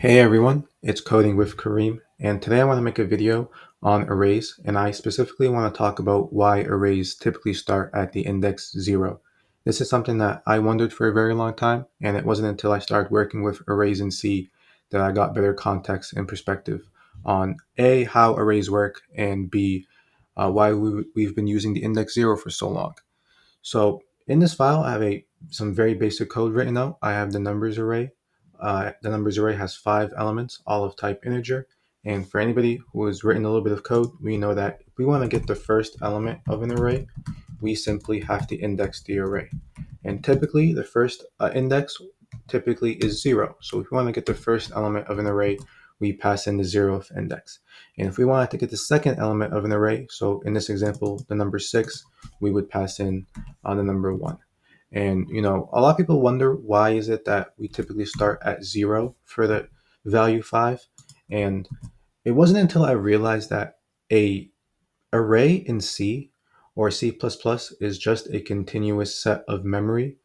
Hey everyone, it's Coding with Kareem, and today I want to make a video on arrays, and I specifically want to talk about why arrays typically start at the index 0. This is something that I wondered for a very long time, and it wasn't until I started working with arrays in C that I got better context and perspective on A, how arrays work, and B, why we've been using the index 0 for so long. So in this file, I have some very basic code written out. I have the numbers array. The numbers array has 5 elements, all of type integer. And for anybody who has written a little bit of code, we know that if we want to get the first element of an array, we simply have to index the array. And typically, the first index typically is 0. So if we want to get the first element of an array, we pass in the 0th index. And if we wanted to get the second element of an array, so in this example, the number 6, we would pass in on the number 1. And a lot of people wonder, why is it that we typically start at 0 for the value 5? And it wasn't until I realized that a array in C or C++ is just a continuous set of memory,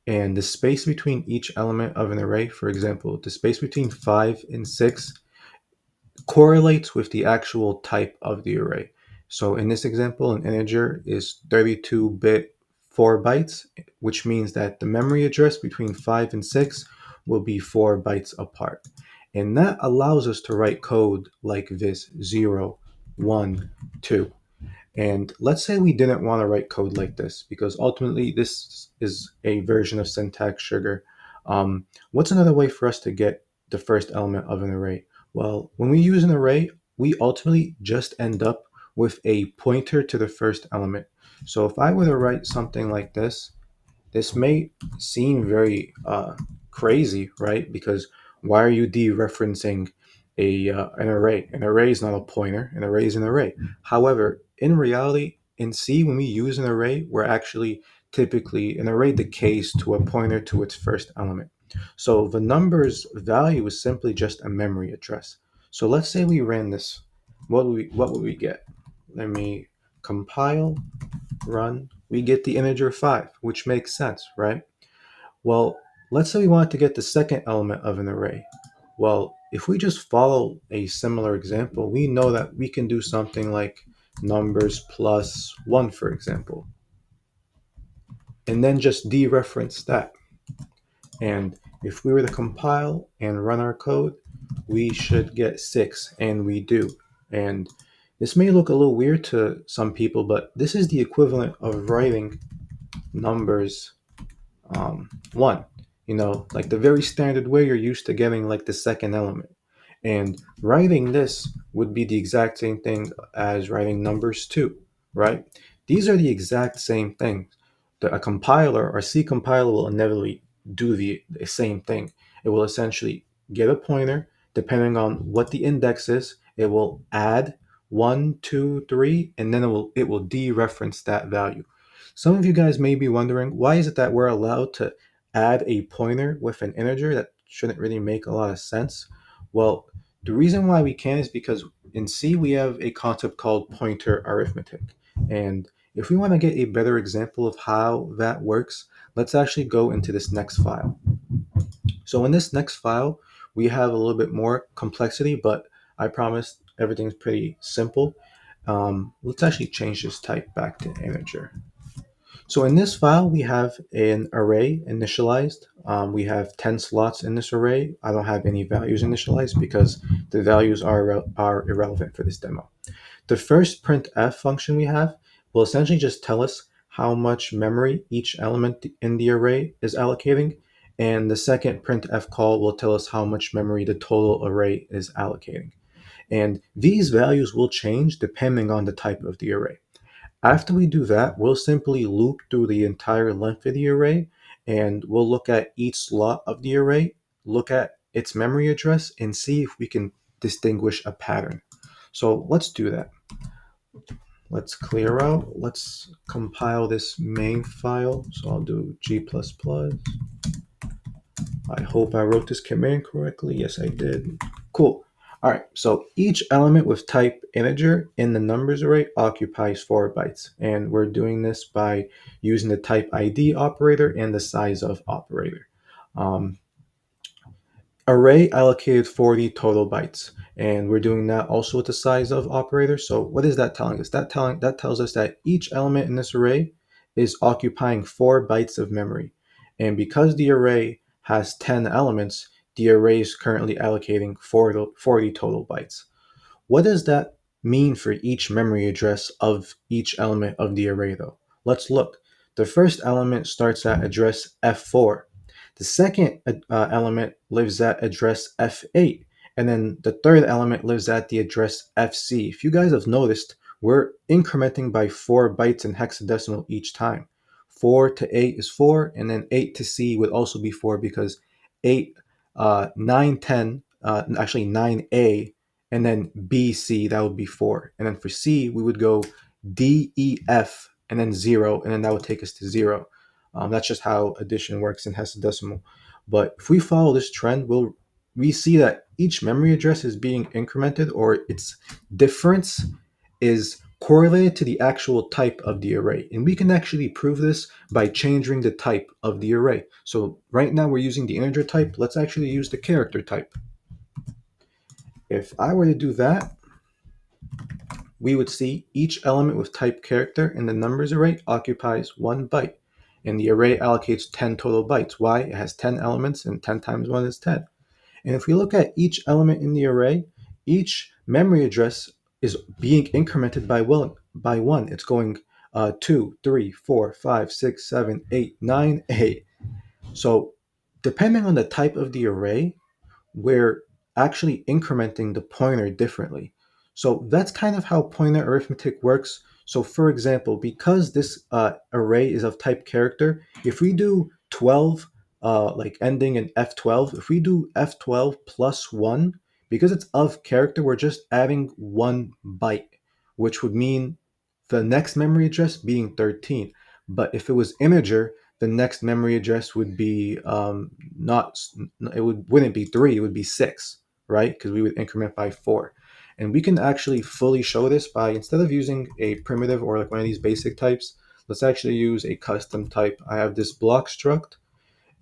and the space between each element of an array, for example, the space between 5 and 6, correlates with the actual type of the array. So in this example, an integer is 32-bit 4 bytes, which means that the memory address between 5 and 6 will be 4 bytes apart. And that allows us to write code like this: 0, 1, 2. And let's say we didn't want to write code like this, because ultimately this is a version of syntax sugar. What's another way for us to get the first element of an array? Well, when we use an array, we ultimately just end up with a pointer to the first element. So if I were to write something like this may seem very crazy, right? Because why are you dereferencing an array? An array is not a pointer. An array is an array. However, in reality, in C, when we use an array, we're actually typically an array decays to a pointer to its first element. So the number's value is simply just a memory address. So let's say we ran this. What would we get? Let me compile, run. We get the integer 5, which makes sense, right? Well, let's say we wanted to get the second element of an array. Well, if we just follow a similar example, we know that we can do something like numbers plus 1, for example, and then just dereference that. And if we were to compile and run our code, we should get 6, and we do. And this may look a little weird to some people, but this is the equivalent of writing numbers 1, like the very standard way you're used to getting like the second element. And writing this would be the exact same thing as writing numbers 2, right? These are the exact same things. A compiler or C compiler will inevitably do the same thing. It will essentially get a pointer. Depending on what the index is, it will add 1, 2, 3, and then it will dereference that value. Some of you guys may be wondering, why is it that we're allowed to add a pointer with an integer? That shouldn't really make a lot of sense. Well, the reason why we can is because in C we have a concept called pointer arithmetic. And if we want to get a better example of how that works, let's actually go into this next file. So in this next file, we have a little bit more complexity, but I promise everything's pretty simple. Let's actually change this type back to integer. So in this file, we have an array initialized. We have 10 slots in this array. I don't have any values initialized because the values are irrelevant for this demo. The first printf function we have will essentially just tell us how much memory each element in the array is allocating. And the second printf call will tell us how much memory the total array is allocating. And these values will change depending on the type of the array. After we do that, we'll simply loop through the entire length of the array, and we'll look at each slot of the array, look at its memory address, and see if we can distinguish a pattern. So let's do that. Let's clear out. Let's compile this main file. So I'll do G++. I hope I wrote this command correctly. Yes, I did. Cool. All right, so each element with type integer in the numbers array occupies 4 bytes. And we're doing this by using the type ID operator and the size of operator. Um, array allocated 40 total bytes, and we're doing that also with the size of operator. So what is that telling us? That tells us that each element in this array is occupying 4 bytes of memory. And because the array has 10 elements, the array is currently allocating 40 total bytes. What does that mean for each memory address of each element of the array, though? Let's look. The first element starts at address F4. The second element lives at address F8. And then the third element lives at the address FC. If you guys have noticed, we're incrementing by 4 bytes in hexadecimal each time. 4 to 8 is 4, and then 8 to C would also be 4 because 8, 9, 10, actually 9A, and then B, C, that would be 4. And then for C, we would go D, E, F, and then 0, and then that would take us to 0. That's just how addition works in hexadecimal. But if we follow this trend, we see that each memory address is being incremented, or its difference is correlated to the actual type of the array. And we can actually prove this by changing the type of the array. So right now we're using the integer type. Let's actually use the character type. If I were to do that, we would see each element with type character in the numbers array occupies 1 byte, and the array allocates 10 total bytes. Why? It has 10 elements, and 10 times 1 is 10. And if we look at each element in the array, each memory address is being incremented by 1. It's going 2, 3, 4, 5, 6, 7, 8, 9, 8. So depending on the type of the array, we're actually incrementing the pointer differently. So that's kind of how pointer arithmetic works. So for example, because this array is of type character, if we do 12, like ending in F12, if we do F12 plus 1, because it's of character, we're just adding 1 byte, which would mean the next memory address being 13. But if it was integer, the next memory address would be not it wouldn't be 3, it would be 6, right? Because we would increment by 4. And we can actually fully show this by, instead of using a primitive or like one of these basic types, let's actually use a custom type. I have this block struct,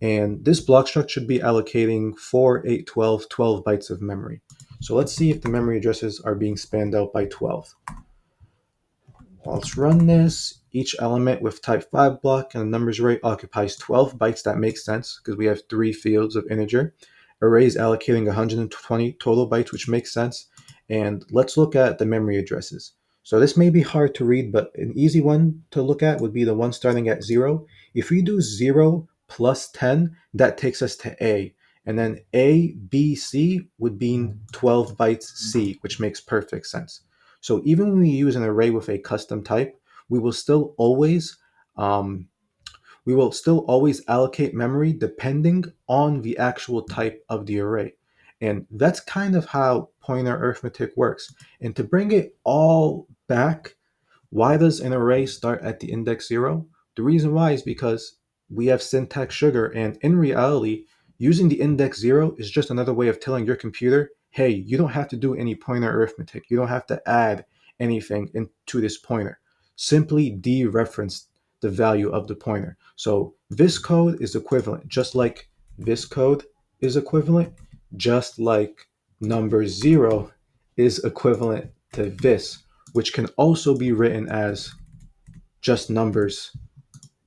and this block struct should be allocating 4, 8, 12, 12 bytes of memory. So let's see if the memory addresses are being spanned out by 12. Let's run this. Each element with type 5 block and the numbers array occupies 12 bytes. That makes sense because we have 3 fields of integer. Array is allocating 120 total bytes, which makes sense. And let's look at the memory addresses. So this may be hard to read, but an easy one to look at would be the one starting at 0. If we do 0 plus 10, that takes us to A. And then A, B, C would be 12 bytes C, which makes perfect sense. So even when we use an array with a custom type, we will still always um, allocate memory depending on the actual type of the array. And that's kind of how pointer arithmetic works. And to bring it all back, why does an array start at the index 0? The reason why is because we have syntax sugar, and in reality, using the index 0 is just another way of telling your computer, hey, you don't have to do any pointer arithmetic. You don't have to add anything into this pointer. Simply dereference the value of the pointer. So this code is equivalent, just like this code is equivalent, just like number 0 is equivalent to this, which can also be written as just numbers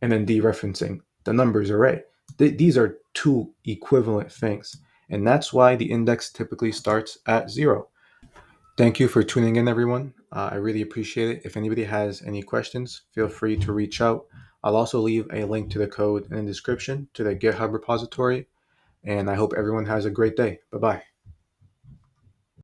and then dereferencing the numbers array. These are two equivalent things, and that's why the index typically starts at 0. Thank you for tuning in, everyone. I really appreciate it. If anybody has any questions, feel free to reach out. I'll also leave a link to the code in the description to the GitHub repository, and I hope everyone has a great day. Bye-bye.